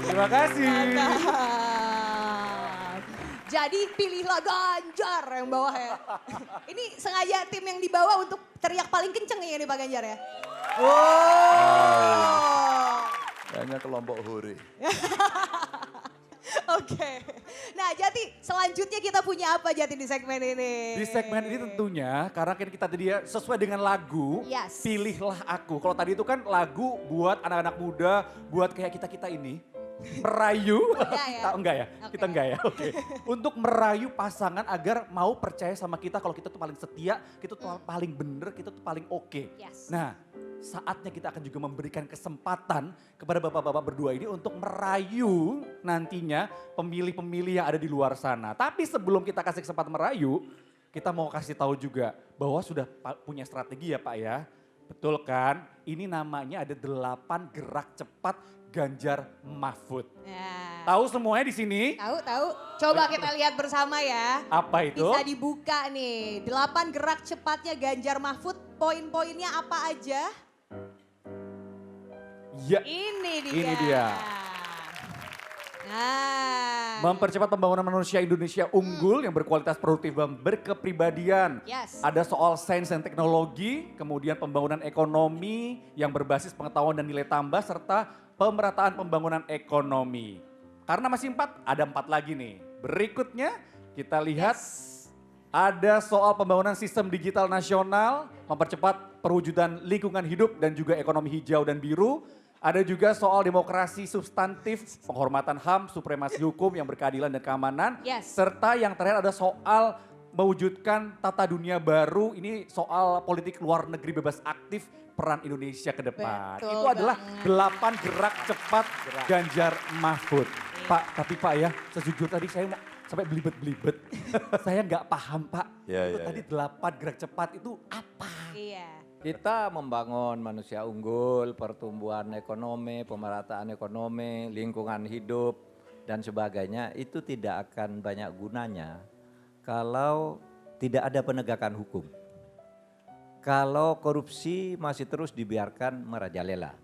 Terima kasih. Mantap. Jadi pilihlah Ganjar yang bawah ya. Ini sengaja tim yang di bawah untuk teriak paling kenceng nih Pak Ganjar ya. Wow. Kayaknya kelompok hore. Oke. Nah Jati selanjutnya kita punya apa Jati di segmen ini? Di segmen ini tentunya karena kan kita tadi ya sesuai dengan lagu, Yes. pilihlah aku. Kalau tadi itu kan lagu buat anak-anak muda, buat kayak kita-kita ini. Merayu, Enggak ya? Enggak ya? Oke. Kita enggak ya? Oke. Untuk merayu pasangan agar mau percaya sama kita kalau kita tuh paling setia, kita tuh paling bener, kita tuh paling oke. Yes. Nah, saatnya kita akan juga memberikan kesempatan kepada bapak-bapak berdua ini untuk merayu nantinya pemilih-pemilih yang ada di luar sana. Tapi sebelum kita kasih kesempatan merayu, kita mau kasih tahu juga bahwa sudah punya strategi ya Pak ya. Betul kan? Ini namanya ada 8 gerak cepat Ganjar Mahfud. Nah, Tahu semuanya di sini? tahu. Coba kita lihat bersama ya. Apa itu? Bisa dibuka nih. 8 gerak cepatnya Ganjar Mahfud. Poin-poinnya apa aja? Ya, Ini dia. Ini dia. Nah. mempercepat pembangunan manusia Indonesia unggul yang berkualitas produktif dan berkepribadian. Yes. Ada soal sains dan teknologi, kemudian pembangunan ekonomi yang berbasis pengetahuan dan nilai tambah, serta pemerataan pembangunan ekonomi. Karena masih 4, ada 4 lagi nih. Berikutnya kita lihat ada soal pembangunan sistem digital nasional, mempercepat perwujudan lingkungan hidup dan juga ekonomi hijau dan biru. Ada juga soal demokrasi substantif, penghormatan HAM, supremasi hukum yang berkeadilan dan keamanan. Yes. Serta yang terakhir ada soal mewujudkan tata dunia baru, ini soal politik luar negeri bebas aktif, peran Indonesia ke depan. Betul Itu adalah banget. 8 gerak cepat Ganjar Mahfud. Pak, tapi Pak ya, sejujur tadi saya mau sampai belibet-belibet. Saya nggak paham Pak, Ya, itu ya, tadi ya. 8 gerak cepat itu apa? Iya. Kita membangun manusia unggul, pertumbuhan ekonomi, pemerataan ekonomi, lingkungan hidup, dan sebagainya itu tidak akan banyak gunanya kalau tidak ada penegakan hukum. Kalau korupsi masih terus dibiarkan merajalela.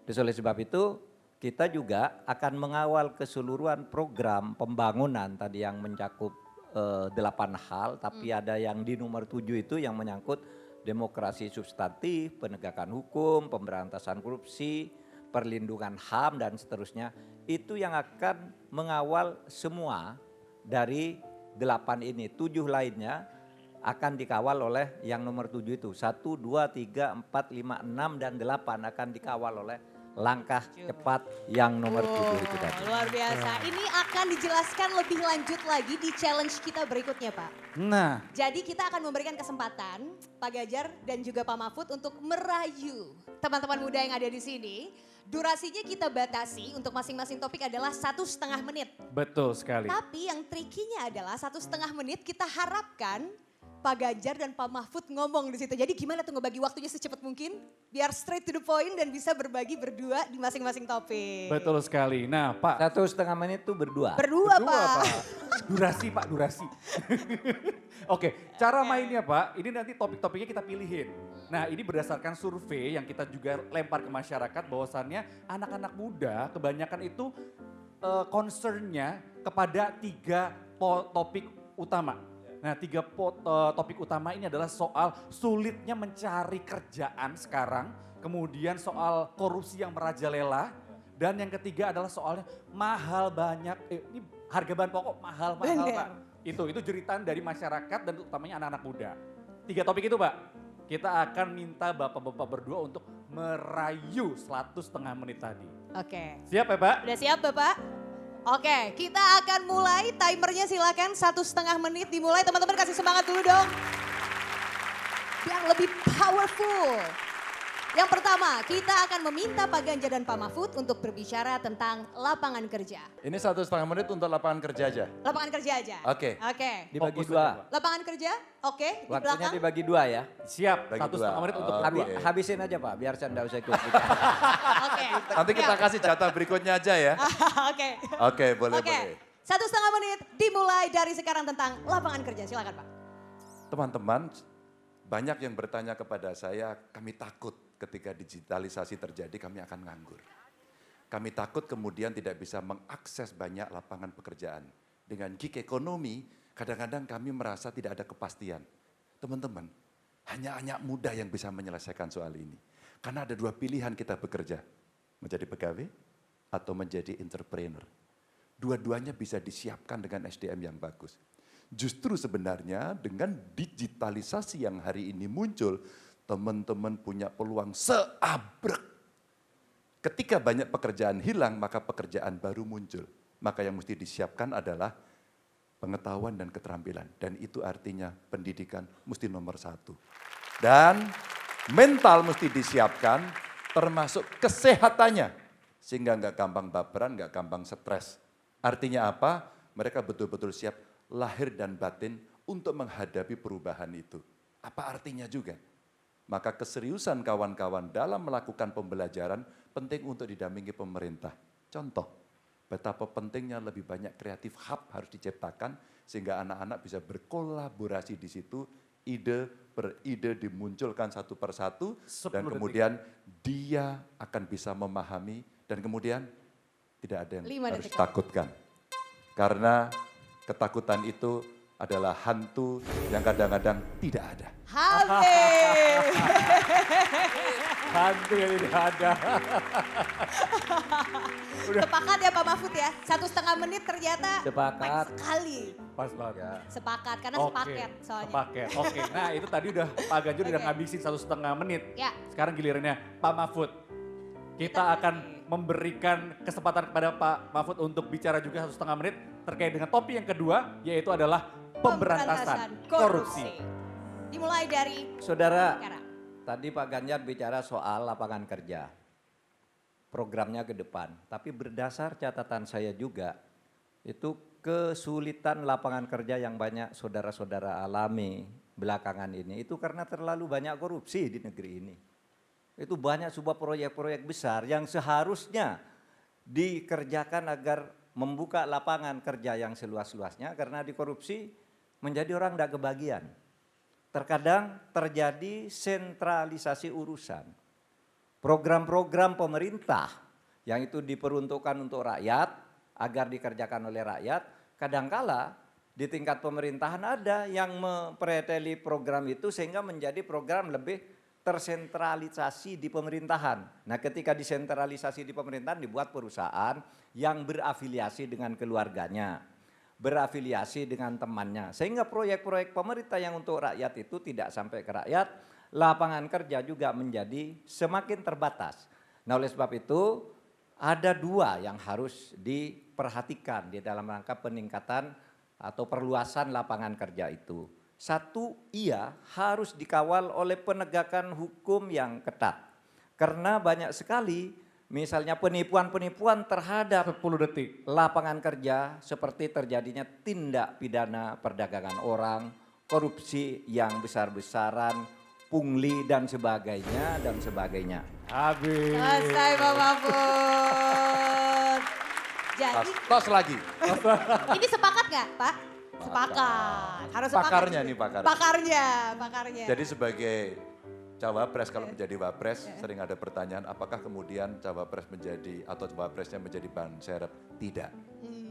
Oleh sebab itu kita juga akan mengawal keseluruhan program pembangunan tadi yang mencakup 8 hal, tapi ada yang di nomor 7 itu yang menyangkut demokrasi substantif, penegakan hukum, pemberantasan korupsi, perlindungan HAM dan seterusnya. Itu yang akan mengawal semua dari 8 ini. 7 lainnya akan dikawal oleh yang nomor 7 itu. 1, 2, 3, 4, 5, 6 dan 8 akan dikawal oleh langkah cepat yang nomor 7 itu tadi. Luar biasa. Ini akan dijelaskan lebih lanjut lagi di challenge kita berikutnya Pak. Nah, Jadi kita akan memberikan kesempatan Pak Ganjar dan juga Pak Mahfud untuk merayu teman-teman muda yang ada di sini. Durasinya kita batasi untuk masing-masing topik adalah 1,5 menit. betul sekali. Tapi yang trikinya adalah 1,5 menit kita harapkan Pak Ganjar dan Pak Mahfud ngomong di situ. Jadi gimana tuh ngebagi waktunya secepat mungkin biar straight to the point dan bisa berbagi berdua di masing-masing topik. Betul sekali. Nah Pak, 1,5 menit itu berdua. Berdua, berdua, Pak. Durasi Pak, durasi. Oke, cara mainnya Pak, ini nanti topik-topiknya kita pilihin. Nah ini berdasarkan survei yang kita juga lempar ke masyarakat bahwasannya anak-anak muda kebanyakan itu concernnya kepada 3 topik utama. Nah 3 topik utama ini adalah soal sulitnya mencari kerjaan sekarang, kemudian soal korupsi yang merajalela, dan yang ketiga adalah soalnya mahal banyak, ini harga bahan pokok mahal-mahal Bener. Pak. Itu jeritan dari masyarakat dan utamanya anak-anak muda. 3 topik itu Pak, kita akan minta bapak-bapak berdua untuk merayu 1,5 menit tadi. Oke. Siap ya Pak? Udah siap Bapak? Oke, kita akan mulai. Timernya silakan 1,5 menit dimulai. Teman-teman kasih semangat dulu dong. Biar lebih powerful. Yang pertama, kita akan meminta Pak Ganjar dan Pak Mahfud untuk berbicara tentang lapangan kerja. Ini 1,5 menit untuk lapangan kerja aja. Lapangan kerja aja. Oke. Oke. Dibagi Fokus dua. aja, Pak. Lapangan kerja, oke. Di Waktunya belakang. dibagi 2 ya. Siap, Bagi 1,5 dua. menit untuk Oh, berdua. oke. Habisin aja Pak, biar saya enggak usah ikut. Oke. Nanti kita Siap. kasih jatah berikutnya aja ya. Oke. Oke, boleh, Oke. boleh. 1,5 menit dimulai dari sekarang tentang lapangan kerja. Silakan Pak. Teman-teman, banyak yang bertanya kepada saya, kami takut ketika digitalisasi terjadi kami akan nganggur. Kami takut kemudian tidak bisa mengakses banyak lapangan pekerjaan. Dengan gig ekonomi, kadang-kadang kami merasa tidak ada kepastian. Teman-teman, hanya anak muda yang bisa menyelesaikan soal ini. Karena ada dua pilihan kita bekerja, menjadi pegawai atau menjadi entrepreneur. Dua-duanya bisa disiapkan dengan SDM yang bagus. Justru sebenarnya dengan digitalisasi yang hari ini muncul, teman-teman punya peluang seabrek. Ketika banyak pekerjaan hilang, maka pekerjaan baru muncul. Maka yang mesti disiapkan adalah pengetahuan dan keterampilan. Dan itu artinya pendidikan mesti nomor 1. Dan mental mesti disiapkan, termasuk kesehatannya. Sehingga nggak gampang baperan, nggak gampang stres. Artinya apa? Mereka betul-betul siap lahir dan batin untuk menghadapi perubahan itu. Apa artinya juga? Maka keseriusan kawan-kawan dalam melakukan pembelajaran penting untuk didampingi pemerintah. Contoh, betapa pentingnya lebih banyak kreatif hub harus diciptakan sehingga anak-anak bisa berkolaborasi di situ, ide per ide dimunculkan satu persatu dan 10 kemudian dia akan bisa memahami dan kemudian tidak ada yang 5 harus detik. takutkan. Karena ketakutan itu adalah hantu yang kadang-kadang tidak ada. Habis. Hantu yang tidak ada. Sepakat ya Pak Mahfud ya? 1,5 menit ternyata Sepakat. baik sekali. Pas banget. Ya. Sepakat, karena Oke, sepaket soalnya. sepaket. Oke, nah itu tadi udah Pak Ganjar udah Oke. ngabisin 1,5 menit. Ya. Sekarang gilirannya Pak Mahfud. Kita akan memberikan kesempatan kepada Pak Mahfud untuk bicara juga 1,5 menit terkait dengan topik yang kedua, yaitu adalah pemberantasan korupsi. Dimulai dari Saudara, Kara. tadi Pak Ganjar bicara soal lapangan kerja. Programnya ke depan. Tapi berdasar catatan saya juga, itu kesulitan lapangan kerja yang banyak saudara-saudara alami belakangan ini, itu karena terlalu banyak korupsi di negeri ini. Itu banyak sebuah proyek-proyek besar yang seharusnya dikerjakan agar membuka lapangan kerja yang seluas-luasnya, karena dikorupsi menjadi orang tidak kebagian. Terkadang terjadi sentralisasi urusan. Program-program pemerintah yang itu diperuntukkan untuk rakyat, agar dikerjakan oleh rakyat, kadangkala di tingkat pemerintahan ada yang mempreteli program itu sehingga menjadi program lebih tersentralisasi di pemerintahan. Nah, ketika disentralisasi di pemerintahan dibuat perusahaan yang berafiliasi dengan keluarganya, berafiliasi dengan temannya. Sehingga proyek-proyek pemerintah yang untuk rakyat itu tidak sampai ke rakyat, lapangan kerja juga menjadi semakin terbatas. Nah, oleh sebab itu ada dua yang harus diperhatikan di dalam rangka peningkatan atau perluasan lapangan kerja itu. Satu, ia harus dikawal oleh penegakan hukum yang ketat. Karena banyak sekali misalnya penipuan-penipuan terhadap 10 detik. lapangan kerja seperti terjadinya tindak pidana perdagangan orang, korupsi yang besar-besaran, pungli dan sebagainya dan sebagainya. Habis. Selesai Pak Mahfud. Jadi Tos lagi. ini sepakat nggak Pak? Sepakat. Harus sepakat. Pakarnya nih pakar. Pakarnya. Jadi sebagai cawapres kalau menjadi wapres sering ada pertanyaan apakah kemudian cawapres menjadi atau cawapresnya menjadi ban serep? Tidak.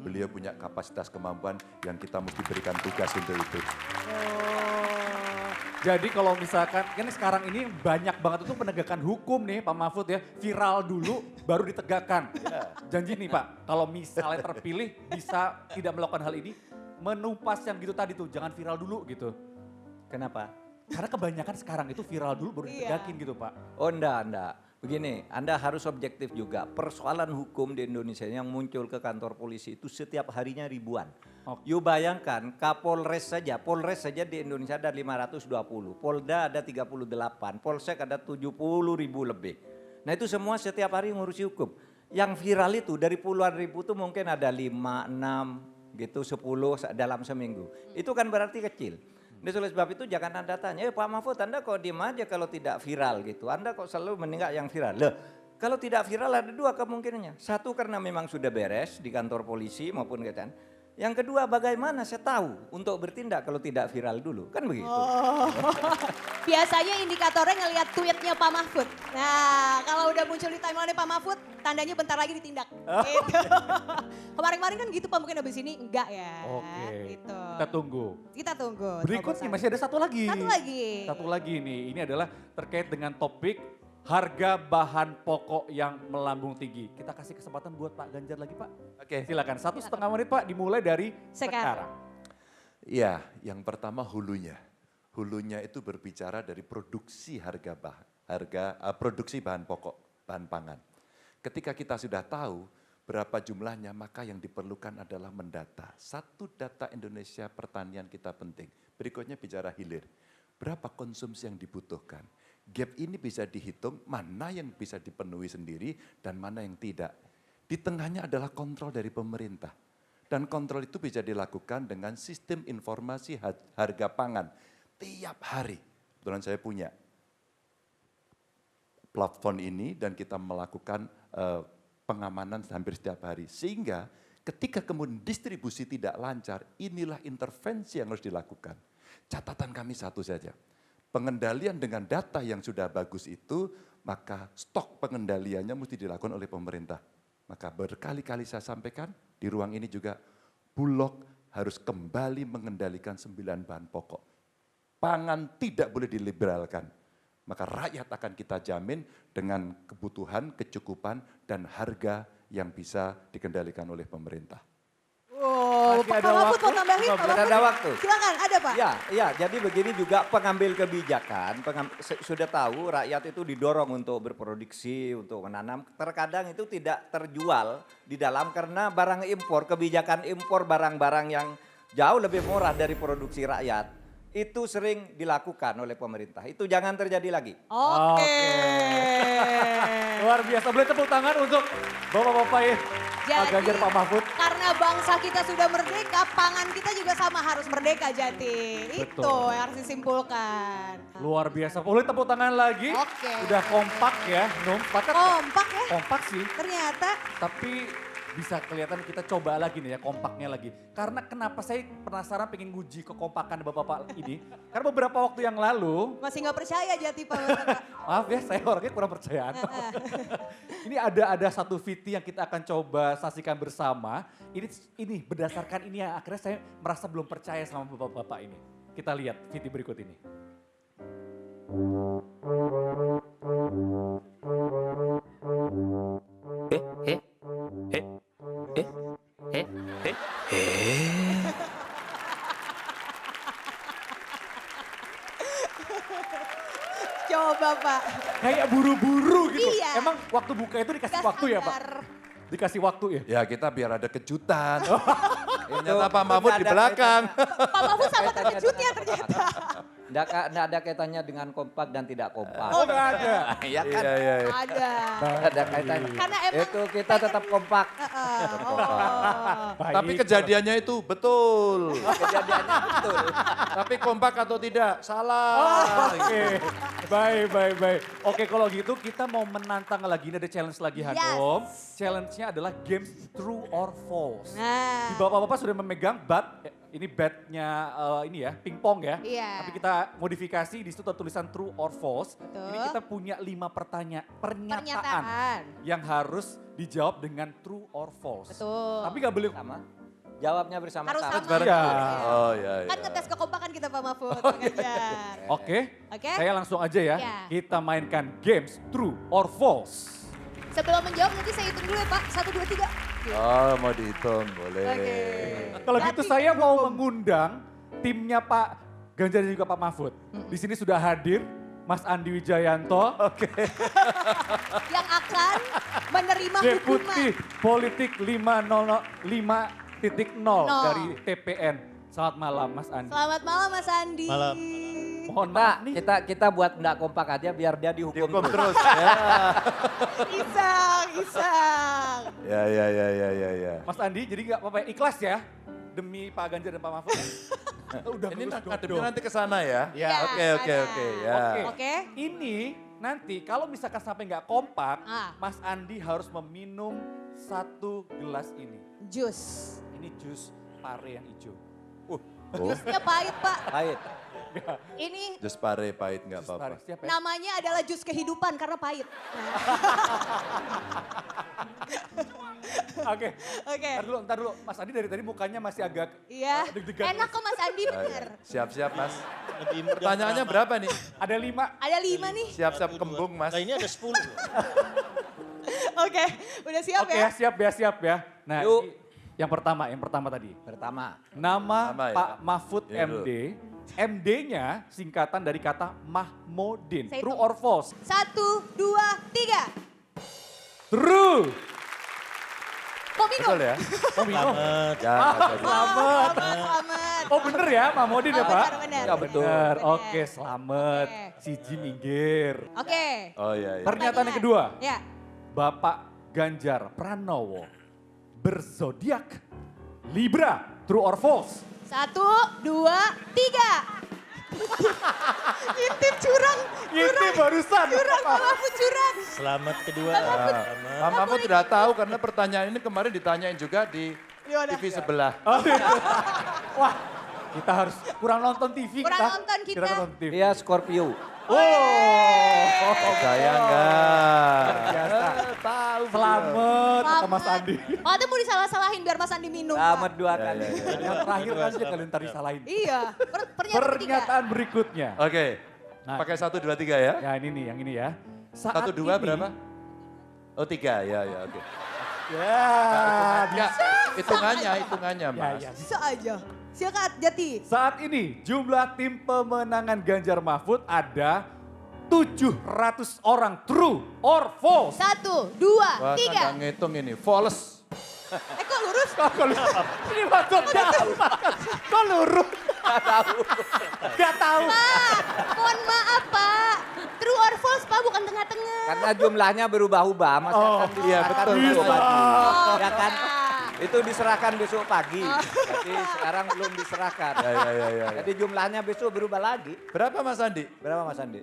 Beliau punya kapasitas kemampuan yang kita mesti berikan tugas untuk itu. Jadi kalau misalkan, kan sekarang ini banyak banget itu penegakan hukum nih Pak Mahfud ya. Viral dulu baru ditegakkan. Janji nih Pak, kalau misalnya terpilih bisa tidak melakukan hal ini, menumpas yang gitu tadi tuh, jangan viral dulu gitu. Kenapa? Karena kebanyakan sekarang itu viral dulu baru Iya. ditegakin gitu Pak. Oh enggak. Begini, Anda harus objektif juga. Persoalan hukum di Indonesia yang muncul ke kantor polisi itu setiap harinya ribuan. Oke. You bayangkan Polres saja di Indonesia ada 520, Polda ada 38, Polsek ada 70 ribu lebih. Nah itu semua setiap hari ngurusi hukum. Yang viral itu dari puluhan ribu itu mungkin ada 5, 6 gitu, 10 dalam seminggu. Itu kan berarti kecil. Nah, oleh sebab itu jangan Anda tanya, Pak Mahfud Anda kok diem aja kalau tidak viral gitu. Anda kok selalu meninggal yang viral. Loh, kalau tidak viral ada dua kemungkinannya. Satu karena memang sudah beres di kantor polisi maupun kejaksaan. Yang kedua, bagaimana saya tahu untuk bertindak kalau tidak viral dulu, kan begitu. Oh. Biasanya indikatornya ngelihat tweetnya Pak Mahfud. Nah, kalau udah muncul di timeline Pak Mahfud, tandanya bentar lagi ditindak. Gitu. Kemarin-kemarin kan gitu Pak, mungkin habis ini enggak ya. Oke, Gitu. kita tunggu. Kita tunggu. Berikutnya terobosan. masih ada satu lagi. Satu lagi. Satu lagi nih, ini adalah terkait dengan topik harga bahan pokok yang melambung tinggi. Kita kasih kesempatan buat Pak Ganjar lagi Pak. Oke. Silakan, 1,5 menit Pak, dimulai dari Sekarang. sekarang. Iya, yang pertama hulunya. Hulunya itu berbicara dari produksi produksi bahan pokok, bahan pangan. Ketika kita sudah tahu berapa jumlahnya, maka yang diperlukan adalah mendata. Satu, data Indonesia pertanian kita penting. Berikutnya bicara hilir. Berapa konsumsi yang dibutuhkan? Gap ini bisa dihitung mana yang bisa dipenuhi sendiri dan mana yang tidak. Di tengahnya adalah kontrol dari pemerintah. Dan kontrol itu bisa dilakukan dengan sistem informasi harga pangan. Tiap hari, kebetulan saya punya platform ini dan kita melakukan pengamanan hampir setiap hari. Sehingga ketika kemudian distribusi tidak lancar, inilah intervensi yang harus dilakukan. Catatan kami satu saja. Pengendalian dengan data yang sudah bagus itu, maka stok pengendaliannya mesti dilakukan oleh pemerintah. Maka berkali-kali saya sampaikan di ruang ini juga, Bulog harus kembali mengendalikan 9 bahan pokok. Pangan tidak boleh diliberalkan. Maka rakyat akan kita jamin dengan kebutuhan, kecukupan, dan harga yang bisa dikendalikan oleh pemerintah. Oh, Masih Pak ada Mahfud waktu? mau tambahin? Pak Masih ada Mahfud? waktu. Silakan, ada Pak. Ya, jadi begini juga pengambil kebijakan, sudah tahu rakyat itu didorong untuk berproduksi, untuk menanam. Terkadang itu tidak terjual di dalam karena barang impor, kebijakan impor barang-barang yang jauh lebih murah dari produksi rakyat. Itu sering dilakukan oleh pemerintah. Itu jangan terjadi lagi. Oke. Luar biasa, boleh tepuk tangan untuk Bapak-Bapak ya. Pak Ganjar, Pak Mahfud. Karena bangsa kita sudah merdeka, pangan kita juga sama harus merdeka Jati. Itu Betul. yang harus disimpulkan. Luar biasa, boleh tepuk tangan lagi. Oke. Udah kompak ya, Num. Sepakat nggak? Kompak ya, Kompak sih, ternyata. tapi bisa kelihatan kita coba lagi nih ya, kompaknya lagi. Karena kenapa saya penasaran pengen nguji kekompakan Bapak-Bapak ini. Karena beberapa waktu yang lalu, Masih nggak percaya Jati Pak. Bapak. maaf ya saya orangnya kurang percayaan. Ini ada satu VT yang kita akan coba saksikan bersama. Ini berdasarkan ini yang akhirnya saya merasa belum percaya sama Bapak-Bapak ini. Kita lihat VT berikut ini. Coba Pak. Kayak buru-buru gitu. Iya. Emang waktu buka itu dikasih Nggak waktu ya Pak? sadar. Dikasih waktu ya? Ya kita biar ada kejutan. Oh. Ternyata Pak Mahfud di belakang. Pak Mahfud sama terkejutnya ternyata. Nggak ada kaitannya dengan kompak dan tidak kompak. Oh nggak ada. Ya kan? Iya. Ada. Nggak ada kaitannya. Karena emang Itu kita tetap kompak. Oh. Tapi Baik. kejadiannya itu betul. Kejadiannya betul. Tapi kompak atau tidak? Salah. Oke, baik. Oke kalau gitu kita mau menantang lagi, ini ada challenge lagi Hanum. Challenge-nya adalah games true or false. Nah. Di Bapak-bapak sudah memegang bat, ini batnya ini ya, pingpong ya. Iya. Tapi kita modifikasi, di situ tulisan true or false. Betul. Ini kita punya 5 pernyataan Pernyataan. yang harus dijawab dengan true or false. Betul. Tapi gak boleh Sama. Jawabnya bersama-sama. Harus sama. bareng. Ya. Oh iya. Kan ngetes kekompakan kita Pak Mahfud. Pak Ganjar. Oke, Oke. saya langsung aja ya. Ya. Kita mainkan games true or false. Sebelum menjawab nanti saya hitung dulu ya Pak. 1, 2, 3. Oh mau dihitung, boleh. Oke. Kalau gitu Berarti saya kan mau hukum. mengundang timnya Pak Ganjar dan juga Pak Mahfud. Di sini sudah hadir Mas Andi Wijayanto, Yang akan menerima Deputi hukuman. Politik 5.0 dari TPN. Selamat malam Mas Andi. Selamat malam Mas Andi. Malam. Mohon Pak, maaf nih. kita buat enggak kompak aja biar dia dihukum. Dihukum terus. Isang. Ya. Mas Andi jadi nggak apa-apa ikhlas ya demi Pak Ganjar dan Pak Mahfud. Udah Ini lurus ngadepnya dong. nanti ke sana ya. Ya, Oke. Ya. Oke. Oke. Ini nanti kalau misalkan sampai nggak kompak, Ah. Mas Andi harus meminum 1 gelas ini. Jus. Ini jus pare yang hijau. Oh, Jusnya pahit Pak. Pahit. Ini jus pare pahit nggak Jus pare, apa-apa. siapa ya? namanya adalah jus kehidupan karena pahit. Oke. Oke. Ntar dulu. Mas Andi dari tadi mukanya masih agak Iya. deg-degan. Enak kok Mas Andi bener. Siap-siap Mas. Lebih mudah Pertanyaannya beramal. berapa nih? Ada 5. Ada 5 nih. Siap-siap 1, 2. kembung Mas. Nah ini ada 10. Oke, udah siap Oke, ya? siap ya. Nah, Yuk. ini yang pertama tadi. Pertama, Nama Nama ya? Pak Mahfud Ya, dulu. MD. MD-nya singkatan dari kata Mahmudin. Saya True hitung. or false? 1, 2, 3. True. Mau minum? Betul ya? Oh minum. Selamat. Ya, nggak jadi. Selamat. Selamat. Oh bener ya Mahmudin ya Oh, Pak? benar. Ya, betul. Bener. Benar. Oke selamat. Oke. Siji minggir. Oke. Oh iya, iya. Pernyataan yang kedua. Ya. Bapak Ganjar Pranowo berzodiak Libra. True or false? 1, 2, 3. Intip curang. Ini barusan. Curang, Pak Mahfud curang. Selamat kedua. Pak Selamat. Mahfud sudah tahu karena pertanyaan ini kemarin ditanyain juga di Yaudah. TV sebelah. Oh, iya. Wah, kita harus kurang nonton TV Kurang kita. nonton kita. Kurang nonton TV. dia Scorpio. Oh, Saya enggak. biasa. Tahu. Selamat kata Mas Andi. Oh, itu mau disalah-salahin biar Mas Andi minum. Selamat Pak. 2 kali. Yang terakhir aja kalian tadi salahin. Iya. Pernyataan ketiga. Pernyataan berikutnya. Oke. Nah. Pakai 1, 2, 3 ya. Ya ini nih, yang ini ya. Saat 1, 2 ini- berapa? Oh 3, ya oke. Ya, Ya, hitungannya Ya, Mas. ya. Bisa aja. Silakan Jati. Saat ini jumlah tim pemenangan Ganjar Mahfud ada 700 orang. True or false? 1, 2, Wah, 3. kadang ngitung ini. False. Kok lurus? Kok lurus? Ini maksudnya apa? Kok lurus? Gak tahu. Gak tahu. Pak, mohon maaf Pak. True or false Pak, bukan tengah-tengah. Karena jumlahnya berubah-ubah, Mas. Oh, kan iya, diserahkan betul, besok betul. pagi. Oh, Ya kan? Pak. Itu diserahkan besok pagi. Jadi sekarang belum diserahkan. Ya. Jadi jumlahnya besok berubah lagi. Berapa Mas Andi? Berapa Mas Andi?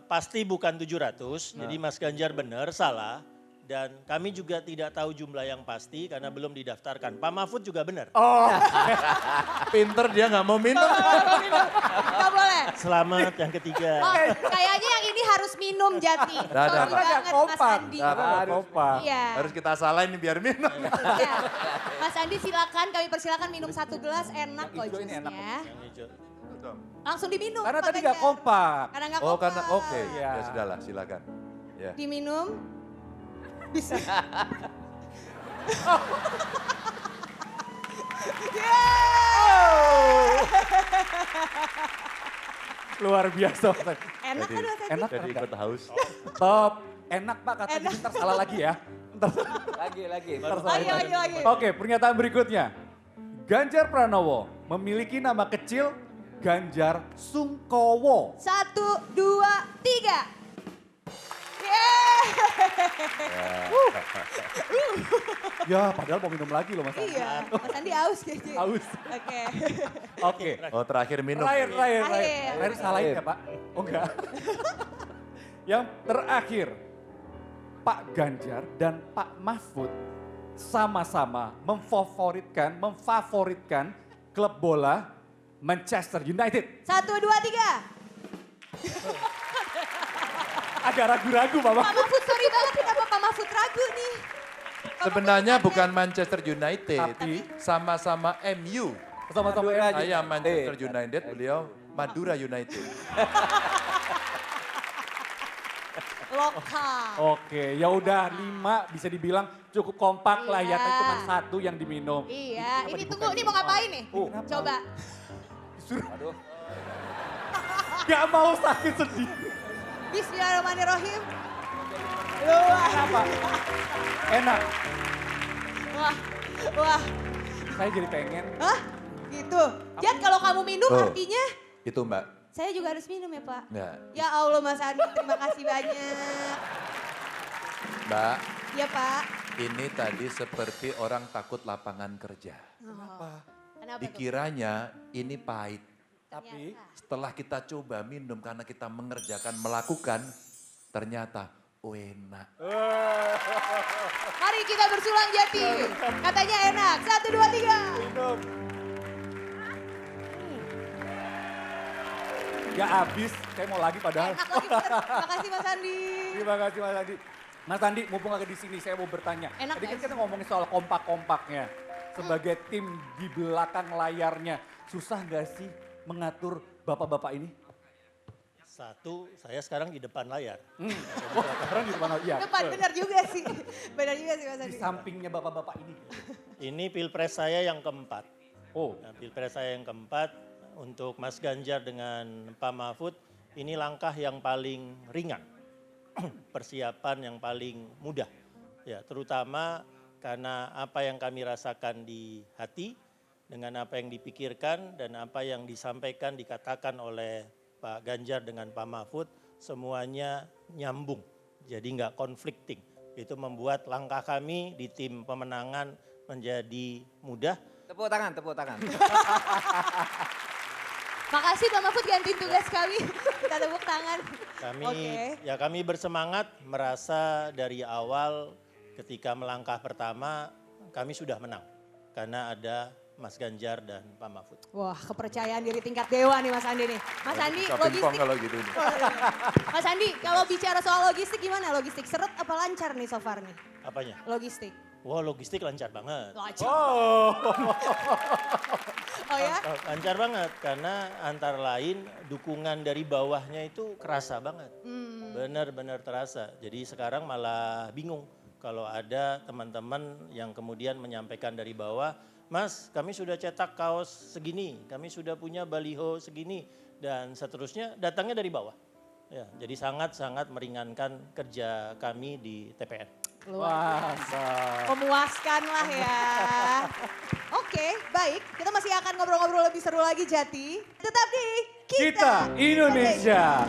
Pasti bukan 700, jadi Mas Ganjar benar, salah. Dan kami juga tidak tahu jumlah yang pasti karena belum didaftarkan. Pak Mahfud juga benar. Oh, Pinter dia nggak mau minum. Gak boleh. Selamat yang ketiga. Oh, kayaknya yang ini harus minum Jati. Dah, Sorry Pak. banget Mas kompak. Andi. Kompak. Iya. Harus kita salahin biar minum. Iya. Mas Andi silakan, kami persilakan minum 1 gelas, enak kok hijau ini enak. jusnya. Yang hijau. Langsung diminum. Karena Pak tadi gak Ganjar. kompak. Karena gak Oh kompak. karena oke. Iya. Ya sudahlah silakan. Ya. Diminum. Bisa. Luar biasa. Enak kan Mas Andi? Enak Jadi kan? ikut haus. Top. Enak Pak kata Enak. ntar salah lagi ya. Ntar Lagi. Lagi. Oke, pernyataan berikutnya. Ganjar Pranowo memiliki nama kecil Ganjar Sungkowo. 1, 2, 3. Yeay. Ya, padahal mau minum lagi loh Mas Andi. Iya, Mas Andi haus kayaknya. Haus. Oke. Oke. Oh terakhir minum. Terakhir. Terakhir. Terakhir salahin ya Pak? Oh enggak. Yang terakhir, Pak Ganjar dan Pak Mahfud sama-sama memfavoritkan klub bola Manchester United. 1, 2, 3. Agak ragu-ragu Pak Pak Mahfud. Mahfud, sorry banget kenapa Pak Mahfud ragu nih. Sebenarnya bukan Manchester United, Tapi? sama-sama MU. Sama-sama Madura MU. Saya Manchester United, beliau Madura United. Lokal. Oke, ya udah 5 bisa dibilang cukup kompak lah ya, Iya. kan cuma 1 yang diminum. Iya, Kenapa ini dibuka tunggu, ini dulu? mau ngapain nih? Oh, kenapa? Coba. Disuruh Aduh. gak mau sakit sendiri. Bismillahirrahmanirrahim. Kenapa? Enak. Wah. Saya jadi pengen. Hah? Gitu. Jat kalau kamu minum Oh. artinya Itu Mbak. saya juga harus minum ya Pak? Ya, Ya Allah Mas Andi, terima kasih banyak. Mbak, Ya Pak. ini tadi seperti orang takut lapangan kerja. Kenapa tuh? Dikiranya ini pahit. Tapi Ternyata. Setelah kita coba minum karena kita mengerjakan, melakukan, ternyata enak. Mari kita bersulang Jati. Katanya enak. 1, 2, 3. minum. Gak habis, saya mau lagi padahal. Enak lagi bener. Makasih Mas Andi. Terima kasih Mas Andi. Mas Andi, mumpung lagi di sini, saya mau bertanya. Enak, Tadi kan guys. kita ngomongin soal kompak-kompaknya. Sebagai tim di belakang layarnya, susah gak sih mengatur bapak-bapak ini? Satu, saya sekarang di depan layar. Wah, sekarang di mana? Iya. Depan benar juga sih. Benar juga sih Mas Di Andi. sampingnya bapak-bapak ini. Ini pilpres saya yang keempat. Oh, Nah, pilpres saya yang keempat untuk Mas Ganjar dengan Pak Mahfud, ini langkah yang paling ringan. Persiapan yang paling mudah. Ya, terutama karena apa yang kami rasakan di hati, dengan apa yang dipikirkan dan apa yang disampaikan, dikatakan oleh Pak Ganjar dengan Pak Mahfud, semuanya nyambung. Jadi nggak conflicting. Itu membuat langkah kami di tim pemenangan menjadi mudah. Tepuk tangan, tepuk tangan. Makasih Pak Mahfud gantiin tugas kami. Kita tepuk tangan. Kami Oke. kami bersemangat merasa dari awal ketika melangkah pertama kami sudah menang karena ada Mas Ganjar dan Pak Mahfud. Wah, kepercayaan diri tingkat dewa nih Mas Andi nih. Mas Andi, Bisa pingpong logistik. kalau gitu. Mas Andi, kalau bicara soal logistik gimana? Logistik seret apa lancar nih so far nih? Apanya? Logistik. Wah, logistik lancar banget. Lancar. oh. Oh ya? Lancar banget karena antara lain dukungan dari bawahnya itu kerasa banget. Benar-benar terasa. Jadi sekarang malah bingung kalau ada teman-teman yang kemudian menyampaikan dari bawah, Mas, kami sudah cetak kaos segini, kami sudah punya baliho segini, dan seterusnya datangnya dari bawah. Ya, jadi sangat-sangat meringankan kerja kami di TPN. Luar biasa. Memuaskan lah ya. Oke, baik. Kita masih akan ngobrol-ngobrol lebih seru lagi Jati. Tetap di Kita Indonesia.